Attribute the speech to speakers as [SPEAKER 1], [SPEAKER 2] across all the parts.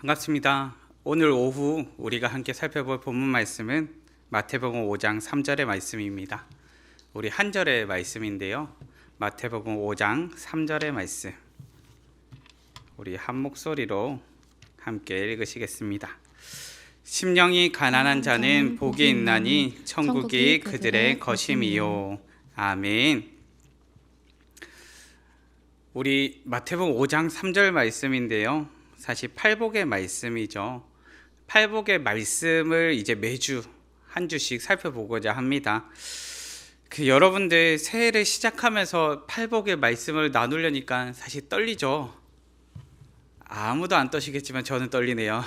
[SPEAKER 1] 반갑습니다. 오늘 오후 우리가 함께 살펴볼 본문 말씀은 마태복음 5장 3절의 말씀입니다. 우리 한 절의 말씀인데요. 마태복음 5장 3절의 말씀. 우리 한 목소리로 함께 읽으시겠습니다. 심령이 가난한 자는 복이 있나니 천국이 그들의 것임이요. 아멘. 우리 마태복음 5장 3절 말씀인데요. 사실 팔복의 말씀이죠. 팔복의 말씀을 이제 매주 한 주씩 살펴보고자 합니다. 여러분들 새해를 시작하면서 팔복의 말씀을 나누려니까 사실 떨리죠. 아무도 안 떠시겠지만 저는 떨리네요.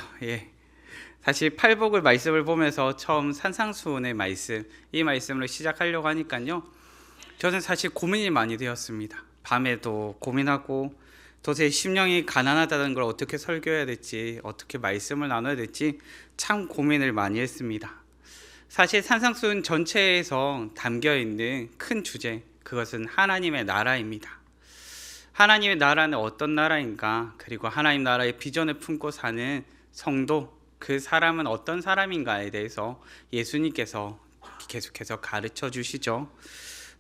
[SPEAKER 1] 사실 팔복의 말씀을 보면서 처음 산상수훈의 말씀, 이 말씀을 시작하려고 하니까요. 저는 사실 고민이 많이 되었습니다. 밤에도 고민하고 도저히 심령이 가난하다는 걸 어떻게 설교해야 될지, 어떻게 말씀을 나눠야 될지 참 고민을 많이 했습니다. 사실 산상수훈 전체에서 담겨있는 큰 주제, 그것은 하나님의 나라입니다. 하나님의 나라는 어떤 나라인가, 그리고 하나님 나라의 비전을 품고 사는 성도, 그 사람은 어떤 사람인가에 대해서 예수님께서 계속해서 가르쳐 주시죠.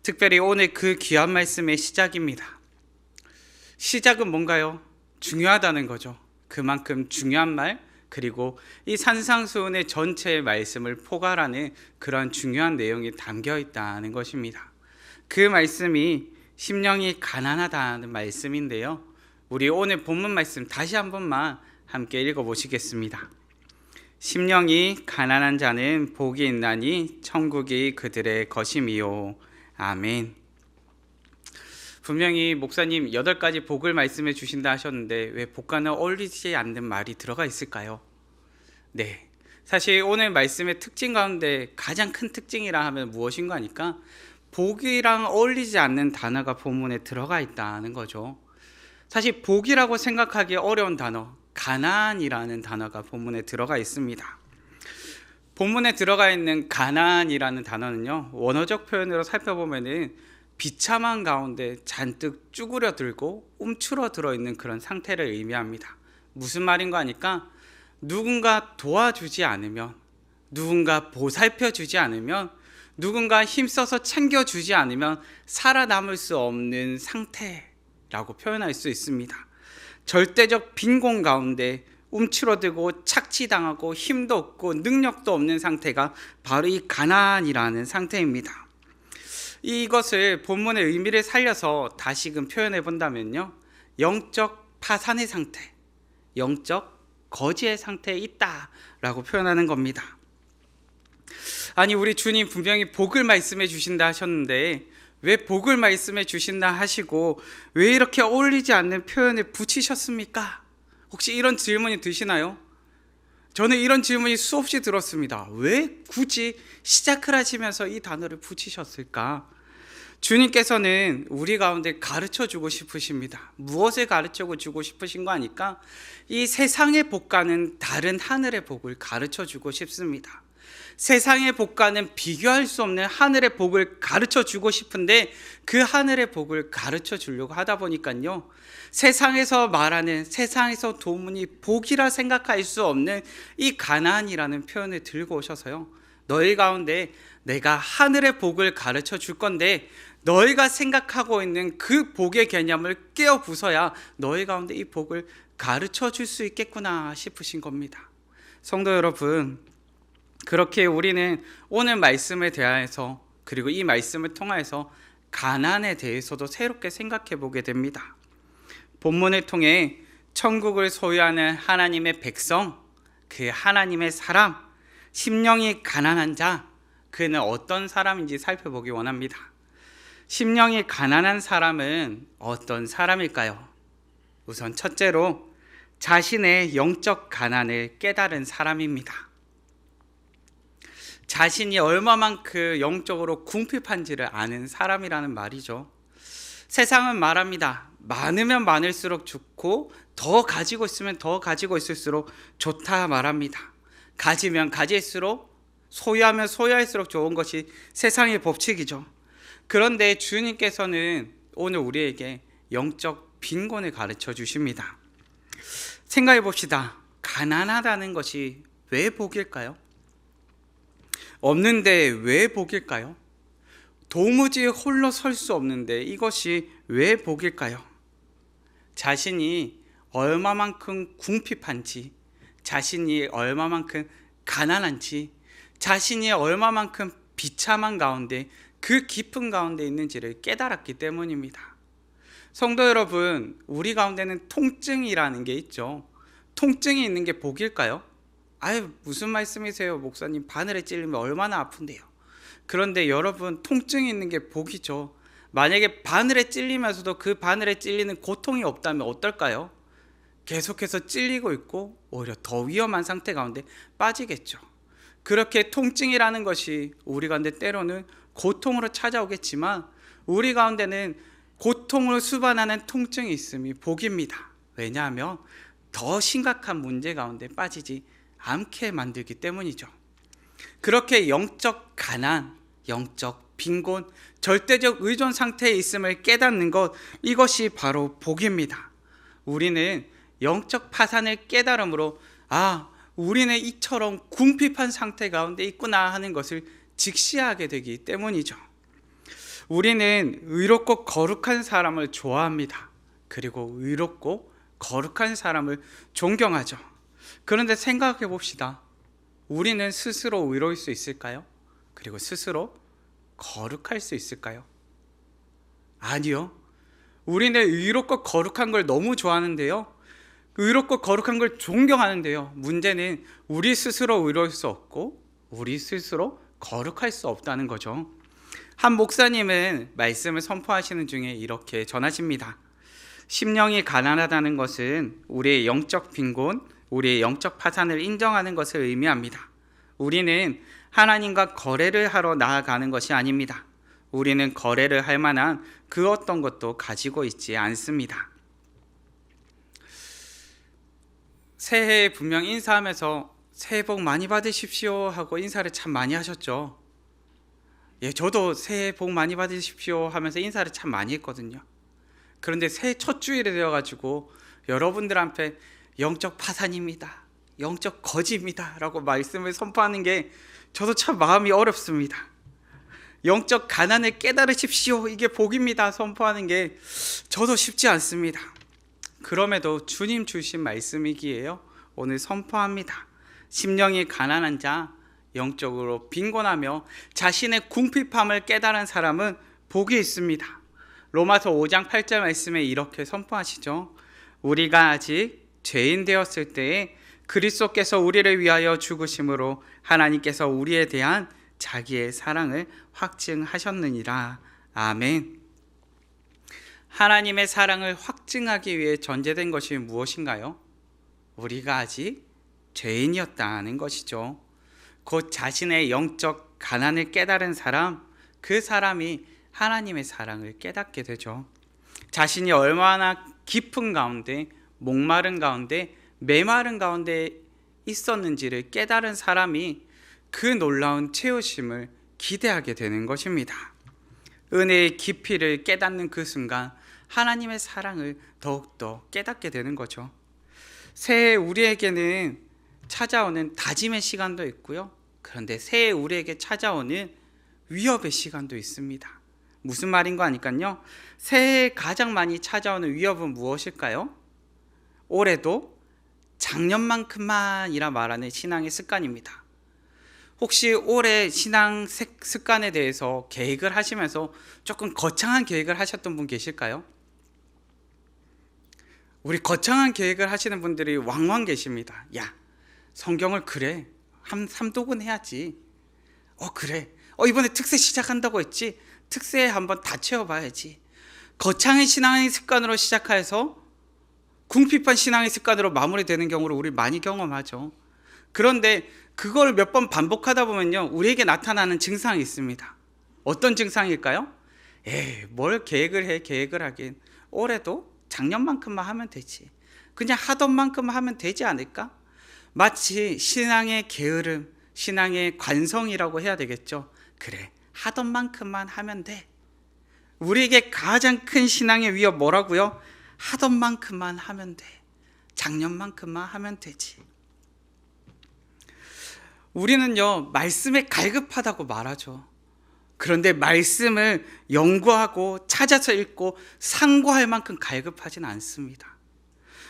[SPEAKER 1] 특별히 오늘 그 귀한 말씀의 시작입니다. 시작은 뭔가요? 중요하다는 거죠. 그만큼 중요한 말, 그리고 이 산상수훈의 전체의 말씀을 포괄하는 그런 중요한 내용이 담겨 있다는 것입니다. 그 말씀이 심령이 가난하다는 말씀인데요. 우리 오늘 본문 말씀 다시 한 번만 함께 읽어보시겠습니다. 심령이 가난한 자는 복이 있나니 천국이 그들의 것임이요. 아멘. 분명히 목사님 8가지 복을 말씀해 주신다 하셨는데 왜 복과는 어울리지 않는 말이 들어가 있을까요? 네, 사실 오늘 말씀의 특징 가운데 가장 큰 특징이라 하면 무엇인가 하니까 복이랑 어울리지 않는 단어가 본문에 들어가 있다는 거죠. 사실 복이라고 생각하기 어려운 단어, 가난이라는 단어가 본문에 들어가 있습니다. 본문에 들어가 있는 가난이라는 단어는요, 원어적 표현으로 살펴보면은 비참한 가운데 잔뜩 쭈그려들고 움츠러 들어있는 그런 상태를 의미합니다. 무슨 말인가 하니까 누군가 도와주지 않으면, 누군가 보살펴주지 않으면, 누군가 힘써서 챙겨주지 않으면 살아남을 수 없는 상태라고 표현할 수 있습니다. 절대적 빈곤 가운데 움츠러들고 착취당하고 힘도 없고 능력도 없는 상태가 바로 이 가난이라는 상태입니다. 이것을 본문의 의미를 살려서 다시금 표현해 본다면요, 영적 파산의 상태, 영적 거지의 상태에 있다라고 표현하는 겁니다. 아니, 우리 주님 분명히 복을 말씀해 주신다 하셨는데 왜 복을 말씀해 주신다 하시고 왜 이렇게 어울리지 않는 표현을 붙이셨습니까? 혹시 이런 질문이 드시나요? 저는 이런 질문이 수없이 들었습니다. 왜 굳이 시작을 하시면서 이 단어를 붙이셨을까? 주님께서는 우리 가운데 가르쳐 주고 싶으십니다. 무엇을 가르쳐 주고 싶으신 거 아니까? 이 세상의 복과는 다른 하늘의 복을 가르쳐 주고 싶습니다. 세상의 복과는 비교할 수 없는 하늘의 복을 가르쳐 주고 싶은데 그 하늘의 복을 가르쳐 주려고 하다 보니까요, 세상에서 말하는, 세상에서 도무니 복이라 생각할 수 없는 이 가난이라는 표현을 들고 오셔서요, 너희 가운데 내가 하늘의 복을 가르쳐 줄 건데 너희가 생각하고 있는 그 복의 개념을 깨어 부숴야 너희 가운데 이 복을 가르쳐 줄 수 있겠구나 싶으신 겁니다. 성도 여러분, 그렇게 우리는 오늘 말씀에 대하여서, 그리고 이 말씀을 통하여서 가난에 대해서도 새롭게 생각해 보게 됩니다. 본문을 통해 천국을 소유하는 하나님의 백성, 그 하나님의 사람, 심령이 가난한 자, 그는 어떤 사람인지 살펴보기 원합니다. 심령이 가난한 사람은 어떤 사람일까요? 우선 첫째로 자신의 영적 가난을 깨달은 사람입니다. 자신이 얼마만큼 영적으로 궁핍한지를 아는 사람이라는 말이죠. 세상은 말합니다. 많으면 많을수록 좋고 더 가지고 있으면 더 가지고 있을수록 좋다 말합니다. 가지면 가질수록, 소유하면 소유할수록 좋은 것이 세상의 법칙이죠. 그런데 주님께서는 오늘 우리에게 영적 빈곤을 가르쳐 주십니다. 생각해 봅시다. 가난하다는 것이 왜 복일까요? 없는데 왜 복일까요? 도무지 홀로 설 수 없는데 이것이 왜 복일까요? 자신이 얼마만큼 궁핍한지, 자신이 얼마만큼 가난한지, 자신이 얼마만큼 비참한 가운데, 그 깊은 가운데 있는지를 깨달았기 때문입니다. 성도 여러분, 우리 가운데는 통증이라는 게 있죠. 통증이 있는 게 복일까요? 아유, 무슨 말씀이세요, 목사님? 바늘에 찔리면 얼마나 아픈데요. 그런데 여러분, 통증이 있는 게 복이죠. 만약에 바늘에 찔리면서도 그 바늘에 찔리는 고통이 없다면 어떨까요? 계속해서 찔리고 있고 오히려 더 위험한 상태 가운데 빠지겠죠. 그렇게 통증이라는 것이 우리 가운데 때로는 고통으로 찾아오겠지만, 우리 가운데는 고통을 수반하는 통증이 있음이 복입니다. 왜냐하면 더 심각한 문제 가운데 빠지지 않게 만들기 때문이죠. 그렇게 영적 가난, 영적 빈곤, 절대적 의존 상태에 있음을 깨닫는 것, 이것이 바로 복입니다. 우리는 영적 파산을 깨달음으로 우리는 이처럼 궁핍한 상태 가운데 있구나 하는 것을 직시하게 되기 때문이죠. 우리는 의롭고 거룩한 사람을 좋아합니다. 그리고 의롭고 거룩한 사람을 존경하죠. 그런데 생각해 봅시다. 우리는 스스로 의로울 수 있을까요? 그리고 스스로 거룩할 수 있을까요? 아니요. 우리는 의롭고 거룩한 걸 너무 좋아하는데요, 의롭고 거룩한 걸 존경하는데요, 문제는 우리 스스로 의로울 수 없고 우리 스스로 거룩할 수 없다는 거죠. 한 목사님은 말씀을 선포하시는 중에 이렇게 전하십니다. 심령이 가난하다는 것은 우리의 영적 빈곤, 우리의 영적 파산을 인정하는 것을 의미합니다. 우리는 하나님과 거래를 하러 나아가는 것이 아닙니다. 우리는 거래를 할 만한 그 어떤 것도 가지고 있지 않습니다. 새해에 분명 인사하면서 새해 복 많이 받으십시오 하고 인사를 참 많이 하셨죠. 저도 새해 복 많이 받으십시오 하면서 인사를 참 많이 했거든요. 그런데 새해 첫 주일이 되어가지고 여러분들한테 영적 파산입니다, 영적 거지입니다 라고 말씀을 선포하는 게 저도 참 마음이 어렵습니다. 영적 가난을 깨달으십시오, 이게 복입니다 선포하는 게 저도 쉽지 않습니다. 그럼에도 주님 주신 말씀이기에요, 오늘 선포합니다. 심령이 가난한 자, 영적으로 빈곤하며 자신의 궁핍함을 깨달은 사람은 복이 있습니다. 로마서 5장 8절 말씀에 이렇게 선포하시죠. 우리가 아직 죄인 되었을 때에 그리스도께서 우리를 위하여 죽으심으로 하나님께서 우리에 대한 자기의 사랑을 확증하셨느니라. 아멘. 하나님의 사랑을 확증하기 위해 전제된 것이 무엇인가요? 우리가 아직 죄인이었다는 것이죠. 곧 자신의 영적 가난을 깨달은 사람, 그 사람이 하나님의 사랑을 깨닫게 되죠. 자신이 얼마나 깊은 가운데, 목마른 가운데, 메마른 가운데 있었는지를 깨달은 사람이 그 놀라운 채우심을 기대하게 되는 것입니다. 은혜의 깊이를 깨닫는 그 순간 하나님의 사랑을 더욱더 깨닫게 되는 거죠. 새해 우리에게는 찾아오는 다짐의 시간도 있고요, 그런데 새해 우리에게 찾아오는 위협의 시간도 있습니다. 무슨 말인 거 아니까요? 새해에 가장 많이 찾아오는 위협은 무엇일까요? 올해도 작년만큼만이라 말하는 신앙의 습관입니다. 혹시 올해 신앙 습관에 대해서 계획을 하시면서 조금 거창한 계획을 하셨던 분 계실까요? 우리 거창한 계획을 하시는 분들이 왕왕 계십니다. 야, 성경을 그래, 한 3독은 해야지. 그래, 이번에 특세 시작한다고 했지, 특세에 한번 다 채워봐야지. 거창한 신앙의 습관으로 시작해서 궁핍한 신앙의 습관으로 마무리되는 경우를 우리 많이 경험하죠. 그런데 그걸 몇 번 반복하다 보면요, 우리에게 나타나는 증상이 있습니다. 어떤 증상일까요? 뭘 계획을 하긴, 올해도 작년만큼만 하면 되지, 그냥 하던 만큼 하면 되지 않을까? 마치 신앙의 게으름, 신앙의 관성이라고 해야 되겠죠. 그래, 하던 만큼만 하면 돼. 우리에게 가장 큰 신앙의 위협 뭐라고요? 하던 만큼만 하면 돼, 작년만큼만 하면 되지. 우리는요, 말씀에 갈급하다고 말하죠. 그런데 말씀을 연구하고 찾아서 읽고 상고할 만큼 갈급하진 않습니다.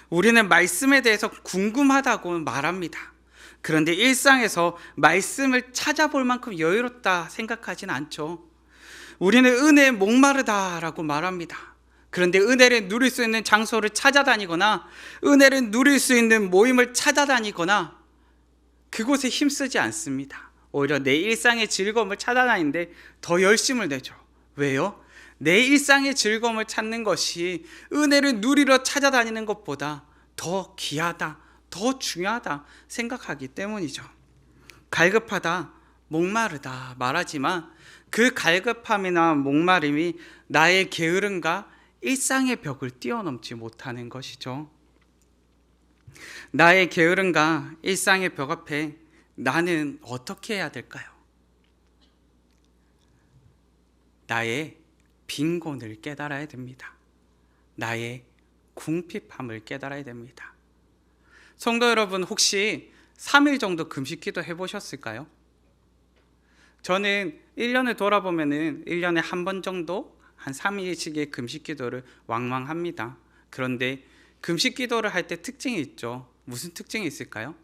[SPEAKER 1] 우리는 말씀에 대해서 궁금하다고 말합니다. 그런데 일상에서 말씀을 찾아볼 만큼 여유롭다 생각하진 않죠. 우리는 은혜에 목마르다라고 말합니다. 그런데 은혜를 누릴 수 있는 장소를 찾아다니거나 은혜를 누릴 수 있는 모임을 찾아다니거나 그곳에 힘쓰지 않습니다. 오히려 내 일상의 즐거움을 찾아다니는데 더 열심을 내죠. 왜요? 내 일상의 즐거움을 찾는 것이 은혜를 누리러 찾아다니는 것보다 더 귀하다, 더 중요하다 생각하기 때문이죠. 갈급하다, 목마르다 말하지만 그 갈급함이나 목마름이 나의 게으름과 일상의 벽을 뛰어넘지 못하는 것이죠. 나의 게으름과 일상의 벽 앞에 나는 어떻게 해야 될까요? 나의 빈곤을 깨달아야 됩니다. 나의 궁핍함을 깨달아야 됩니다. 성도 여러분, 혹시 3일 정도 금식 기도 해보셨을까요? 저는 1년을 돌아보면 1년에 한 번 정도 한 3일씩의 금식 기도를 왕왕합니다. 그런데 금식 기도를 할 때 특징이 있죠. 무슨 특징이 있을까요?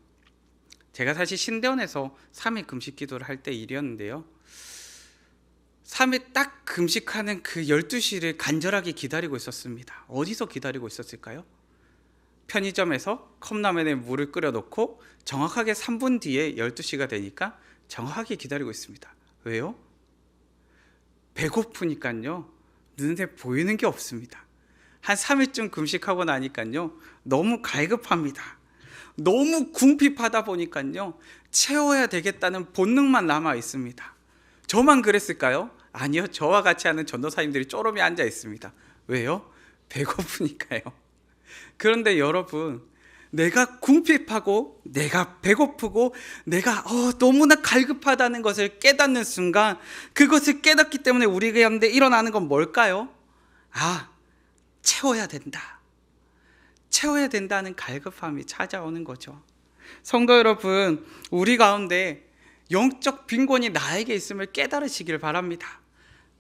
[SPEAKER 1] 제가 사실 신대원에서 3일 금식 기도를 할 때 일이었는데요. 3일 딱 금식하는 그 12시를 간절하게 기다리고 있었습니다. 어디서 기다리고 있었을까요? 편의점에서 컵라면에 물을 끓여 놓고 정확하게 3분 뒤에 12시가 되니까 정확하게 기다리고 있습니다. 왜요? 배고프니까요. 눈에 보이는 게 없습니다. 한 3일쯤 금식하고 나니까요. 너무 갈급합니다. 너무 궁핍하다 보니까요. 채워야 되겠다는 본능만 남아 있습니다. 저만 그랬을까요? 아니요. 저와 같이 하는 전도사님들이 쪼름이 앉아 있습니다. 왜요? 배고프니까요. 그런데 여러분, 내가 궁핍하고 내가 배고프고 내가 너무나 갈급하다는 것을 깨닫는 순간, 그것을 깨닫기 때문에 우리 가운데 일어나는 건 뭘까요? 채워야 된다. 채워야 된다는 갈급함이 찾아오는 거죠. 성도 여러분, 우리 가운데 영적 빈곤이 나에게 있음을 깨달으시길 바랍니다.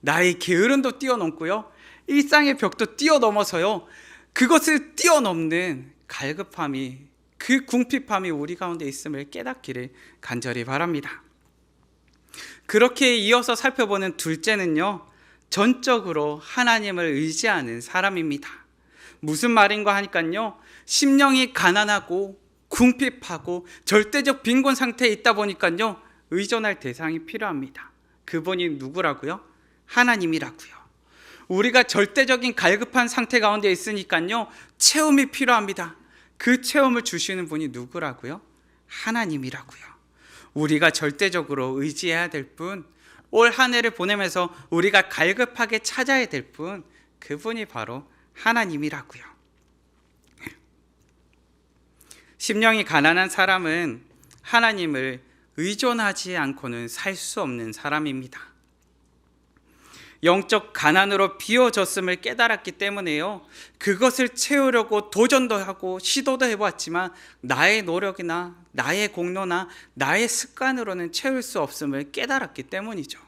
[SPEAKER 1] 나의 게으름도 뛰어넘고요, 일상의 벽도 뛰어넘어서요, 그것을 뛰어넘는 갈급함이, 그 궁핍함이 우리 가운데 있음을 깨닫기를 간절히 바랍니다. 그렇게 이어서 살펴보는 둘째는요, 전적으로 하나님을 의지하는 사람입니다. 무슨 말인가 하니까요, 심령이 가난하고 궁핍하고 절대적 빈곤 상태에 있다 보니까요, 의존할 대상이 필요합니다. 그분이 누구라고요? 하나님이라고요. 우리가 절대적인 갈급한 상태 가운데 있으니까요, 채움이 필요합니다. 그 채움을 주시는 분이 누구라고요? 하나님이라고요. 우리가 절대적으로 의지해야 될 분, 올 한 해를 보내면서 우리가 갈급하게 찾아야 될 분, 그분이 바로 하나님이라고요. 심령이 가난한 사람은 하나님을 의존하지 않고는 살 수 없는 사람입니다. 영적 가난으로 비워졌음을 깨달았기 때문에요, 그것을 채우려고 도전도 하고 시도도 해보았지만 나의 노력이나 나의 공로나 나의 습관으로는 채울 수 없음을 깨달았기 때문이죠.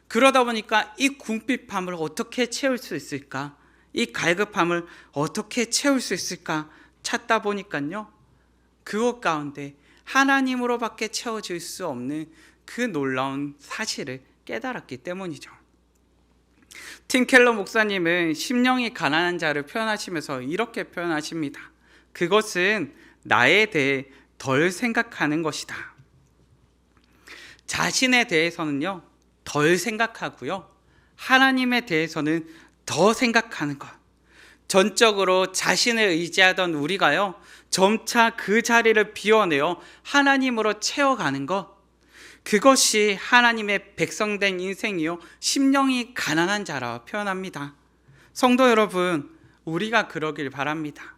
[SPEAKER 1] 그러다 보니까 이 궁핍함을 어떻게 채울 수 있을까, 이 갈급함을 어떻게 채울 수 있을까 찾다 보니까요, 그것 가운데 하나님으로밖에 채워질 수 없는 그 놀라운 사실을 깨달았기 때문이죠. 팀 켈러 목사님은 심령이 가난한 자를 표현하시면서 이렇게 표현하십니다. 그것은 나에 대해 덜 생각하는 것이다. 자신에 대해서는요, 덜 생각하고요, 하나님에 대해서는 더 생각하는 것. 전적으로 자신을 의지하던 우리가요, 점차 그 자리를 비워내어 하나님으로 채워가는 것, 그것이 하나님의 백성된 인생이요, 심령이 가난한 자라 표현합니다. 성도 여러분, 우리가 그러길 바랍니다.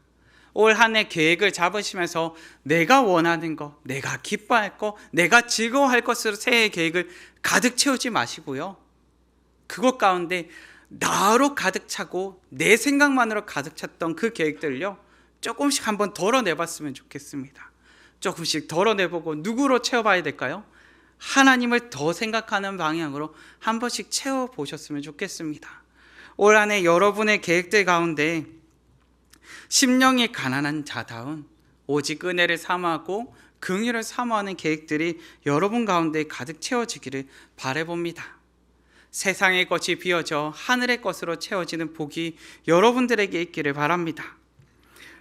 [SPEAKER 1] 올 한 해 계획을 잡으시면서 내가 원하는 것, 내가 기뻐할 것, 내가 즐거워할 것으로 새해 계획을 가득 채우지 마시고요, 그것 가운데 나로 가득 차고 내 생각만으로 가득 찼던 그 계획들을요, 조금씩 한번 덜어내봤으면 좋겠습니다. 조금씩 덜어내보고 누구로 채워봐야 될까요? 하나님을 더 생각하는 방향으로 한 번씩 채워보셨으면 좋겠습니다. 올 한 해 여러분의 계획들 가운데 심령이 가난한 자다운 오직 은혜를 사모하고 긍휼을 사모하는 계획들이 여러분 가운데 가득 채워지기를 바라봅니다. 세상의 것이 비어져 하늘의 것으로 채워지는 복이 여러분들에게 있기를 바랍니다.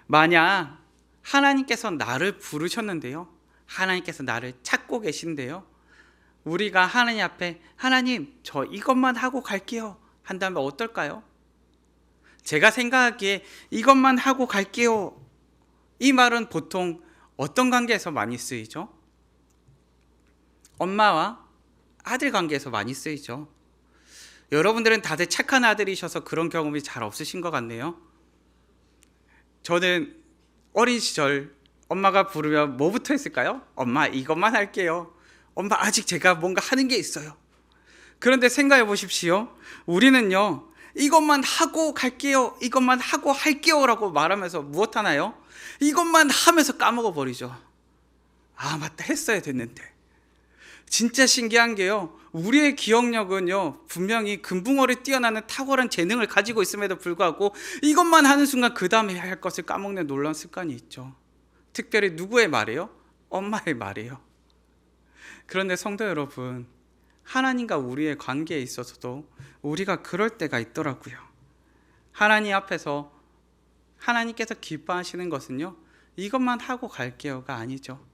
[SPEAKER 1] 만약 하나님께서 나를 부르셨는데요, 하나님께서 나를 찾고 계신데요, 우리가 하나님 앞에 하나님 저 이것만 하고 갈게요 한다면 어떨까요? 제가 생각하기에 이것만 하고 갈게요, 이 말은 보통 어떤 관계에서 많이 쓰이죠? 엄마와 아들 관계에서 많이 쓰이죠. 여러분들은 다들 착한 아들이셔서 그런 경험이 잘 없으신 것 같네요. 저는 어린 시절 엄마가 부르면 뭐부터 했을까요? 엄마 이것만 할게요. 엄마 아직 제가 뭔가 하는 게 있어요. 그런데 생각해 보십시오. 우리는요, 이것만 하고 갈게요, 이것만 하고 할게요 라고 말하면서 무엇 하나요? 이것만 하면서 까먹어 버리죠. 아 맞다, 했어야 됐는데. 진짜 신기한 게요, 우리의 기억력은요 분명히 금붕어를 뛰어나는 탁월한 재능을 가지고 있음에도 불구하고 이것만 하는 순간 그 다음에 할 것을 까먹는 놀라운 습관이 있죠. 특별히 누구의 말이에요? 엄마의 말이에요. 그런데 성도 여러분, 하나님과 우리의 관계에 있어서도 우리가 그럴 때가 있더라고요. 하나님 앞에서 하나님께서 기뻐하시는 것은요, 이것만 하고 갈게요가 아니죠.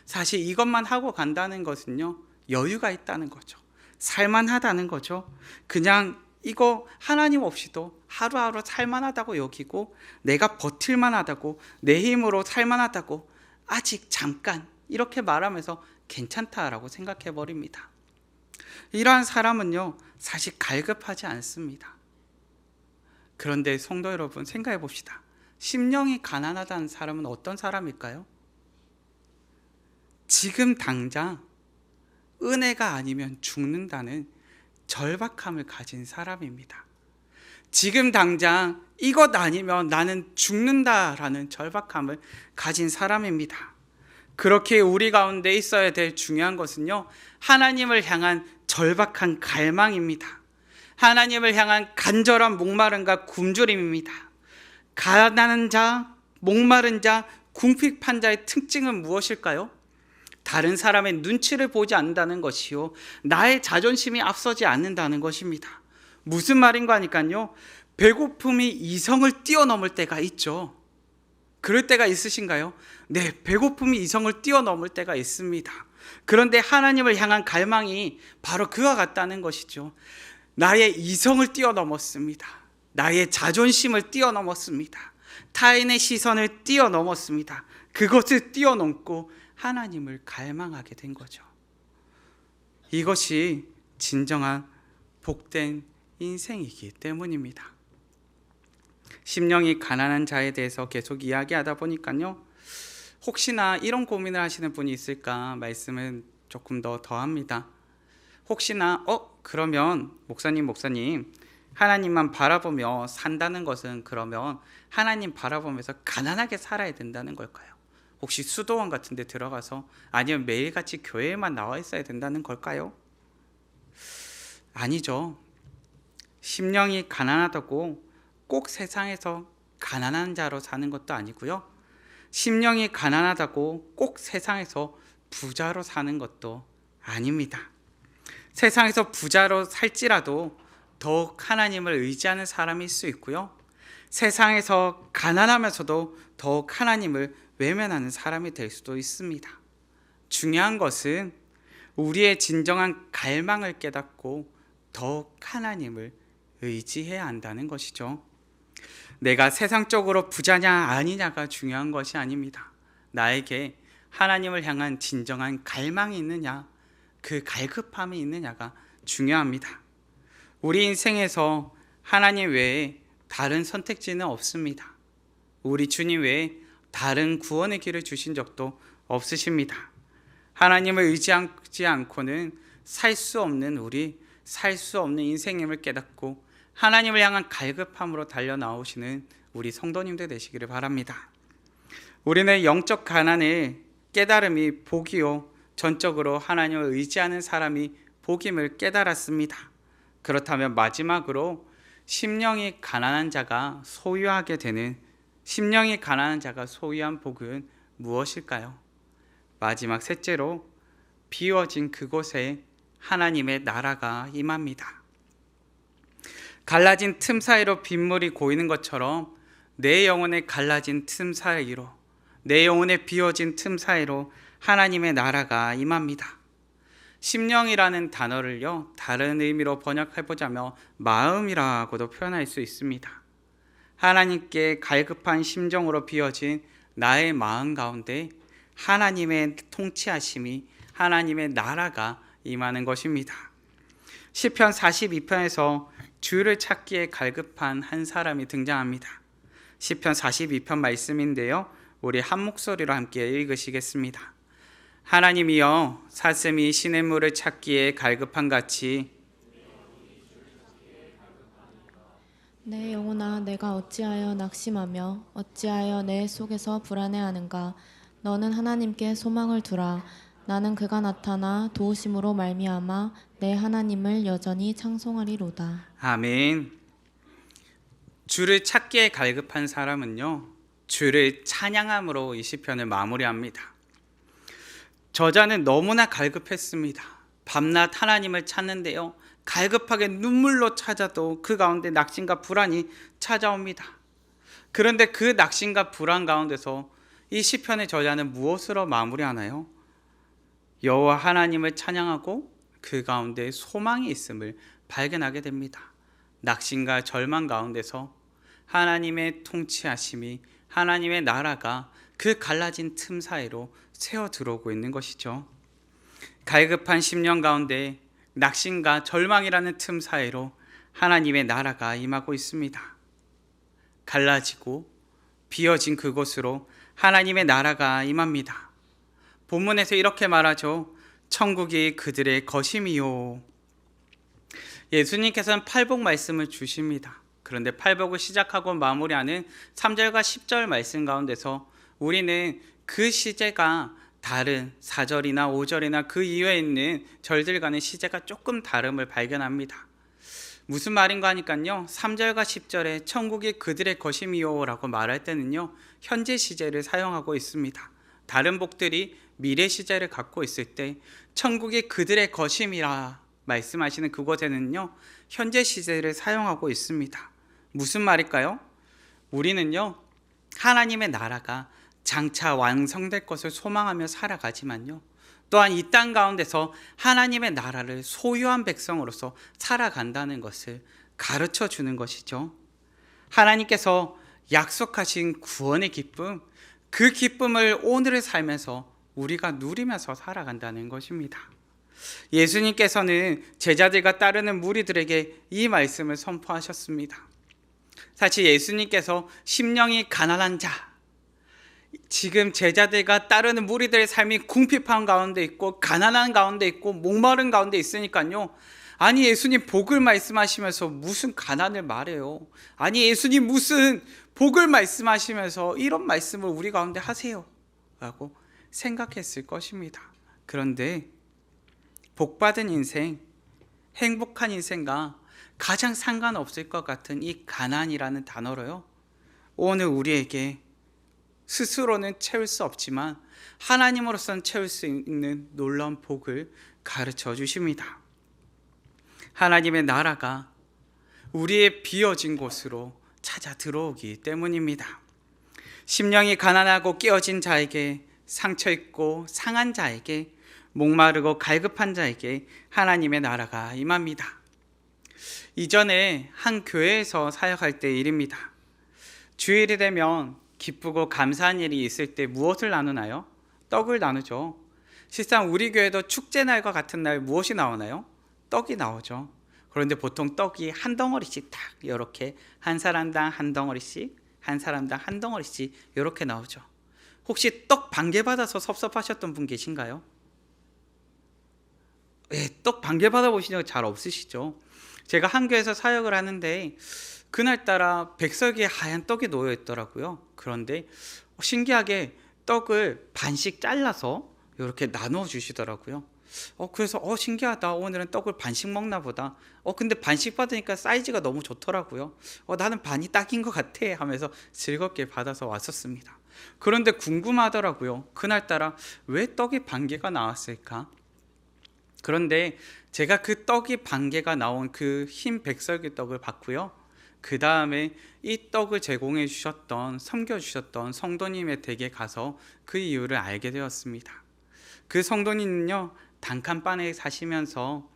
[SPEAKER 1] 사실 이것만 하고 간다는 것은요, 여유가 있다는 거죠. 살만하다는 거죠. 그냥 이거 하나님 없이도 하루하루 살만하다고 여기고, 내가 버틸만하다고, 내 힘으로 살만하다고, 아직 잠깐 이렇게 말하면서 괜찮다라고 생각해 버립니다. 이러한 사람은요 사실 갈급하지 않습니다. 그런데 성도 여러분, 생각해 봅시다. 심령이 가난하다는 사람은 어떤 사람일까요? 지금 당장 은혜가 아니면 죽는다는 절박함을 가진 사람입니다. 지금 당장 이것 아니면 나는 죽는다라는 절박함을 가진 사람입니다. 그렇게 우리 가운데 있어야 될 중요한 것은요, 하나님을 향한 절박한 갈망입니다. 하나님을 향한 간절한 목마름과 굶주림입니다. 가난한 자, 목마른 자, 궁핍한 자의 특징은 무엇일까요? 다른 사람의 눈치를 보지 않는다는 것이요, 나의 자존심이 앞서지 않는다는 것입니다. 무슨 말인가 하니까요, 배고픔이 이성을 뛰어넘을 때가 있죠. 그럴 때가 있으신가요? 네, 배고픔이 이성을 뛰어넘을 때가 있습니다. 그런데 하나님을 향한 갈망이 바로 그와 같다는 것이죠. 나의 이성을 뛰어넘었습니다. 나의 자존심을 뛰어넘었습니다. 타인의 시선을 뛰어넘었습니다. 그것을 뛰어넘고 하나님을 갈망하게 된 거죠. 이것이 진정한 복된 인생이기 때문입니다. 심령이 가난한 자에 대해서 계속 이야기하다 보니까요, 혹시나 이런 고민을 하시는 분이 있을까 말씀을 조금 더 더합니다. 혹시나 그러면 목사님 하나님만 바라보며 산다는 것은 그러면 하나님 바라보면서 가난하게 살아야 된다는 걸까요? 혹시 수도원 같은 데 들어가서, 아니면 매일같이 교회에만 나와 있어야 된다는 걸까요? 아니죠. 심령이 가난하다고 꼭 세상에서 가난한 자로 사는 것도 아니고요, 심령이 가난하다고 꼭 세상에서 부자로 사는 것도 아닙니다. 세상에서 부자로 살지라도 더욱 하나님을 의지하는 사람일 수 있고요, 세상에서 가난하면서도 더욱 하나님을 외면하는 사람이 될 수도 있습니다. 중요한 것은 우리의 진정한 갈망을 깨닫고 더욱 하나님을 의지해야 한다는 것이죠. 내가 세상적으로 부자냐 아니냐가 중요한 것이 아닙니다. 나에게 하나님을 향한 진정한 갈망이 있느냐, 그 갈급함이 있느냐가 중요합니다. 우리 인생에서 하나님 외에 다른 선택지는 없습니다. 우리 주님 외에 다른 구원의 길을 주신 적도 없으십니다. 하나님을 의지하지 않고는 살 수 없는 살 수 없는 인생임을 깨닫고 하나님을 향한 갈급함으로 달려나오시는 우리 성도님들 되시기를 바랍니다. 우리는 영적 가난을 깨달음이 복이요 전적으로 하나님을 의지하는 사람이 복임을 깨달았습니다. 그렇다면 마지막으로 심령이 가난한 자가 소유한 복은 무엇일까요? 마지막 셋째로 비워진 그곳에 하나님의 나라가 임합니다. 갈라진 틈 사이로 빗물이 고이는 것처럼 내 영혼의 갈라진 틈 사이로, 내 영혼의 비워진 틈 사이로 하나님의 나라가 임합니다. 심령이라는 단어를요, 다른 의미로 번역해보자면 마음이라고도 표현할 수 있습니다. 하나님께 갈급한 심정으로 비워진 나의 마음 가운데 하나님의 통치하심이, 하나님의 나라가 임하는 것입니다. 시편 42편에서 주를 찾기에 갈급한 한 사람이 등장합니다. 시편 42편 말씀인데요, 우리 한 목소리로 함께 읽으시겠습니다. 하나님이여, 사슴이 시냇물을 찾기에 갈급한 같이
[SPEAKER 2] 내 영혼아, 내가 어찌하여 낙심하며 어찌하여 내 속에서 불안해하는가. 너는 하나님께 소망을 두라. 나는 그가 나타나 도우심으로 말미암아 내 하나님을 여전히 창송하리로다.
[SPEAKER 1] 아멘. 주를 찾기에 갈급한 사람은요, 주를 찬양함으로 이 시편을 마무리합니다. 저자는 너무나 갈급했습니다. 밤낮 하나님을 찾는데요, 갈급하게 눈물로 찾아도 그 가운데 낙심과 불안이 찾아옵니다. 그런데 그 낙심과 불안 가운데서 이 시편의 저자는 무엇으로 마무리하나요? 여호와 하나님을 찬양하고 그 가운데 소망이 있음을 발견하게 됩니다. 낙심과 절망 가운데서 하나님의 통치하심이, 하나님의 나라가 그 갈라진 틈 사이로 새어 들어오고 있는 것이죠. 갈급한 심령 가운데 낙심과 절망이라는 틈 사이로 하나님의 나라가 임하고 있습니다. 갈라지고 비어진 그곳으로 하나님의 나라가 임합니다. 본문에서 이렇게 말하죠. 천국이 그들의 것임이요. 예수님께서는 팔복 말씀을 주십니다. 그런데 팔복을 시작하고 마무리하는 3절과 10절 말씀 가운데서 우리는 그 시제가 다른 4절이나 5절이나 그 이외에 있는 절들과는 시제가 조금 다름을 발견합니다. 무슨 말인가 하니까요, 3절과 10절에 천국이 그들의 것임이요 라고 말할 때는요, 현재 시제를 사용하고 있습니다. 다른 복들이 미래 시제를 갖고 있을 때 천국이 그들의 것임이라 말씀하시는 그곳에는요, 현재 시제를 사용하고 있습니다. 무슨 말일까요? 우리는요, 하나님의 나라가 장차 완성될 것을 소망하며 살아가지만요, 또한 이 땅 가운데서 하나님의 나라를 소유한 백성으로서 살아간다는 것을 가르쳐 주는 것이죠. 하나님께서 약속하신 구원의 기쁨, 그 기쁨을 오늘을 살면서 우리가 누리면서 살아간다는 것입니다. 예수님께서는 제자들과 따르는 무리들에게 이 말씀을 선포하셨습니다. 사실 예수님께서 심령이 가난한 자, 지금 제자들과 따르는 무리들의 삶이 궁핍한 가운데 있고 가난한 가운데 있고 목마른 가운데 있으니까요, 아니 예수님 복을 말씀하시면서 무슨 가난을 말해요? 아니 예수님 무슨 복을 말씀하시면서 이런 말씀을 우리 가운데 하세요? 라고 생각했을 것입니다. 그런데 복받은 인생, 행복한 인생과 가장 상관없을 것 같은 이 가난이라는 단어로요, 오늘 우리에게 스스로는 채울 수 없지만 하나님으로서는 채울 수 있는 놀라운 복을 가르쳐 주십니다. 하나님의 나라가 우리의 비어진 곳으로 찾아 들어오기 때문입니다. 심령이 가난하고 깨어진 자에게, 상처 있고 상한 자에게, 목마르고 갈급한 자에게 하나님의 나라가 임합니다. 이전에 한 교회에서 사역할 때 일입니다. 주일이 되면 기쁘고 감사한 일이 있을 때 무엇을 나누나요? 떡을 나누죠. 실상 우리 교회도 축제날과 같은 날 무엇이 나오나요? 떡이 나오죠. 그런데 보통 떡이 한 덩어리씩 딱 이렇게 한 사람당 한 덩어리씩, 한 사람당 한 덩어리씩 이렇게 나오죠. 혹시 떡 반개 받아서 섭섭하셨던 분 계신가요? 예, 떡 반개 받아보신 적 잘 없으시죠? 제가 한 교회에서 사역을 하는데 그날따라 백설기에 하얀 떡이 놓여 있더라고요. 그런데 신기하게 떡을 반씩 잘라서 이렇게 나눠 주시더라고요. 그래서 신기하다. 오늘은 떡을 반씩 먹나 보다. 근데 반씩 받으니까 사이즈가 너무 좋더라고요. 나는 반이 딱인 것 같아 하면서 즐겁게 받아서 왔었습니다. 그런데 궁금하더라고요. 그날따라 왜 떡이 반 개가 나왔을까? 그런데 제가 그 떡이 반 개가 나온 그 흰 백설기 떡을 봤고요. 그 다음에 이 떡을 제공해 주셨던, 섬겨 주셨던 성도님의 댁에 가서 그 이유를 알게 되었습니다. 그 성도님은요, 단칸방에 사시면서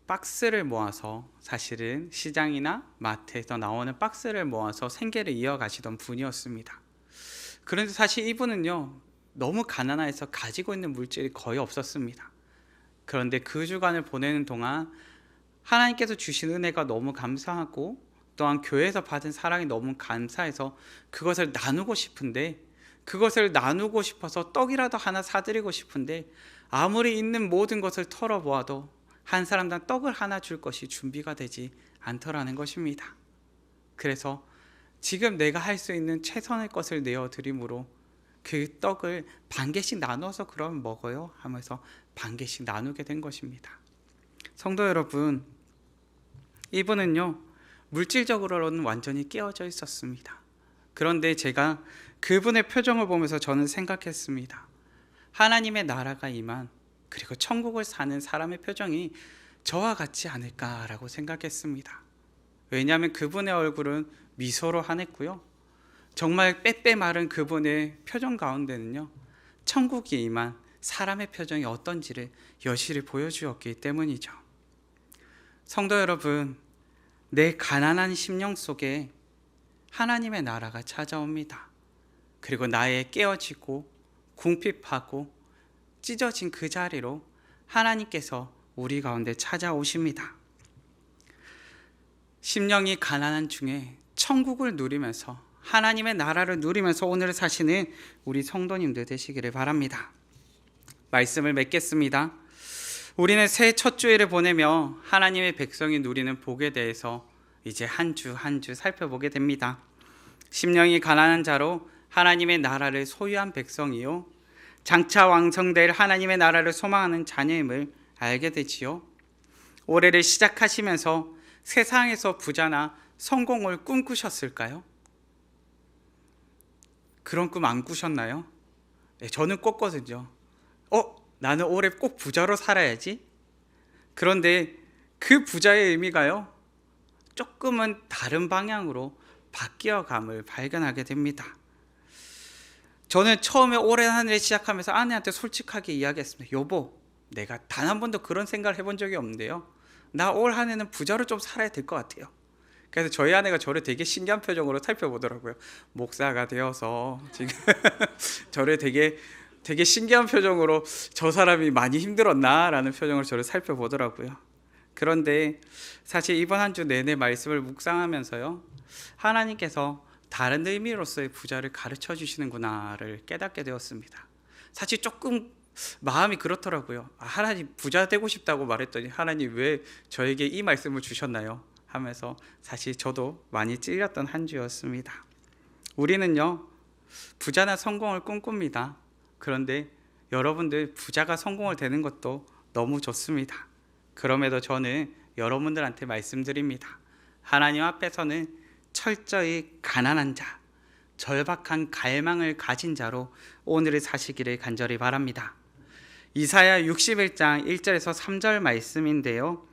[SPEAKER 1] 박스를 모아서, 사실은 시장이나 마트에서 나오는 박스를 모아서 생계를 이어가시던 분이었습니다. 그런데 사실 이분은요, 너무 가난해서 가지고 있는 물질이 거의 없었습니다. 그런데 그 주간을 보내는 동안 하나님께서 주신 은혜가 너무 감사하고, 또한 교회에서 받은 사랑이 너무 감사해서 그것을 나누고 싶은데, 그것을 나누고 싶어서 떡이라도 하나 사드리고 싶은데, 아무리 있는 모든 것을 털어보아도 한 사람당 떡을 하나 줄 것이 준비가 되지 않더라는 것입니다. 그래서 지금 내가 할 수 있는 최선의 것을 내어드림으로 그 떡을 반 개씩 나눠서 그럼 먹어요 하면서 반 개씩 나누게 된 것입니다. 성도 여러분, 이분은요, 물질적으로는 완전히 깨어져 있었습니다. 그런데 제가 그분의 표정을 보면서 저는 생각했습니다. 하나님의 나라가 임한, 그리고 천국을 사는 사람의 표정이 저와 같지 않을까라고 생각했습니다. 왜냐하면 그분의 얼굴은 미소로 환했고요, 정말 빼빼 마른 그분의 표정 가운데는요, 천국이 임한 사람의 표정이 어떤지를 여실히 보여주었기 때문이죠. 성도 여러분, 내 가난한 심령 속에 하나님의 나라가 찾아옵니다. 그리고 나의 깨어지고 궁핍하고 찢어진 그 자리로 하나님께서 우리 가운데 찾아오십니다. 심령이 가난한 중에 천국을 누리면서, 하나님의 나라를 누리면서 오늘 사시는 우리 성도님들 되시기를 바랍니다. 말씀을 맺겠습니다. 우리는 새해 첫 주일을 보내며 하나님의 백성이 누리는 복에 대해서 이제 한 주 한 주 살펴보게 됩니다. 심령이 가난한 자로 하나님의 나라를 소유한 백성이요, 장차 왕성될 하나님의 나라를 소망하는 자녀임을 알게 되지요. 올해를 시작하시면서 세상에서 부자나 성공을 꿈꾸셨을까요? 그런 꿈 안 꾸셨나요? 저는 꿨거든요. 나는 올해 꼭 부자로 살아야지. 그런데 그 부자의 의미가요, 조금은 다른 방향으로 바뀌어감을 발견하게 됩니다. 저는 처음에 올해 한 해를 시작하면서 아내한테 솔직하게 이야기했습니다. 여보, 내가 단 한 번도 그런 생각을 해본 적이 없는데요, 나 올 한 해는 부자로 좀 살아야 될 것 같아요. 그래서 저희 아내가 저를 되게 신기한 표정으로 살펴보더라고요. 목사가 되어서 지금 저를 되게 신기한 표정으로, 저 사람이 많이 힘들었나 라는 표정으로 저를 살펴보더라고요. 그런데 사실 이번 한 주 내내 말씀을 묵상하면서요, 하나님께서 다른 의미로서의 부자를 가르쳐 주시는구나를 깨닫게 되었습니다. 사실 조금 마음이 그렇더라고요. 하나님, 부자 되고 싶다고 말했더니 하나님 왜 저에게 이 말씀을 주셨나요? 하면서 사실 저도 많이 찔렸던 한 주였습니다. 우리는요, 부자나 성공을 꿈꿉니다. 그런데 여러분들, 부자가 성공을 되는 것도 너무 좋습니다. 그럼에도 저는 여러분들한테 말씀드립니다. 하나님 앞에서는 철저히 가난한 자, 절박한 갈망을 가진 자로 오늘을 사시기를 간절히 바랍니다. 이사야 61장 1절에서 3절 말씀인데요,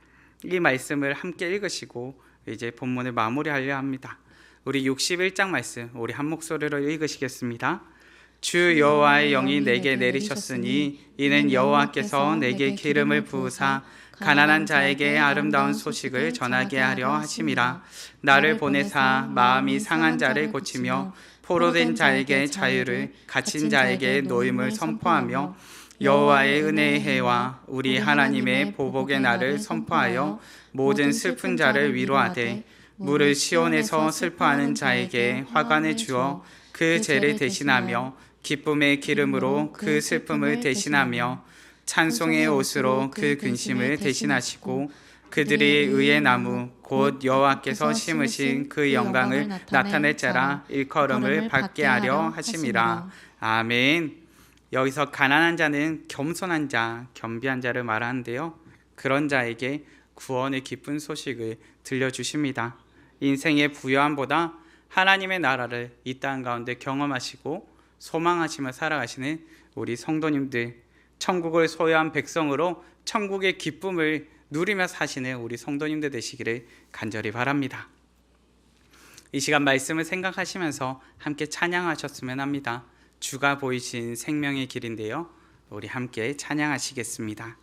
[SPEAKER 1] 이 말씀을 함께 읽으시고 이제 본문을 마무리하려 합니다. 우리 61장 말씀 우리 한 목소리로 읽으시겠습니다. 주 여호와의 영이 내게 내리셨으니 이는 여호와께서 내게 기름을 부으사 가난한 자에게 아름다운 소식을 전하게 하려 하심이라. 나를 보내사 마음이 상한 자를 고치며 포로된 자에게 자유를, 갇힌 자에게 노임을 선포하며 여호와의 은혜의 해와 우리 하나님의 보복의 날을 선포하여 모든 슬픈 자를 위로하되 무를 시온에서 슬퍼하는 자에게 화관을 주어 그 죄를 대신하며 기쁨의 기름으로 그 슬픔을 대신하며 찬송의 옷으로 그 근심을 대신하시고 그들이 의의 나무 곧 곧 여호와께서 심으신 그 영광을 나타낼 자라 일컬음을 받게 하려 하심이라. 아멘. 여기서 가난한 자는 겸손한 자, 겸비한 자를 말하는데요. 그런 자에게 구원의 기쁜 소식을 들려주십니다. 인생의 부요함보다 하나님의 나라를 이 땅 가운데 경험하시고 소망하시며 살아가시는 우리 성도님들, 천국을 소유한 백성으로 천국의 기쁨을 누리며 사시는 우리 성도님들 되시기를 간절히 바랍니다. 이 시간 말씀을 생각하시면서 함께 찬양하셨으면 합니다. 주가 보이신 생명의 길인데요. 우리 함께 찬양하시겠습니다.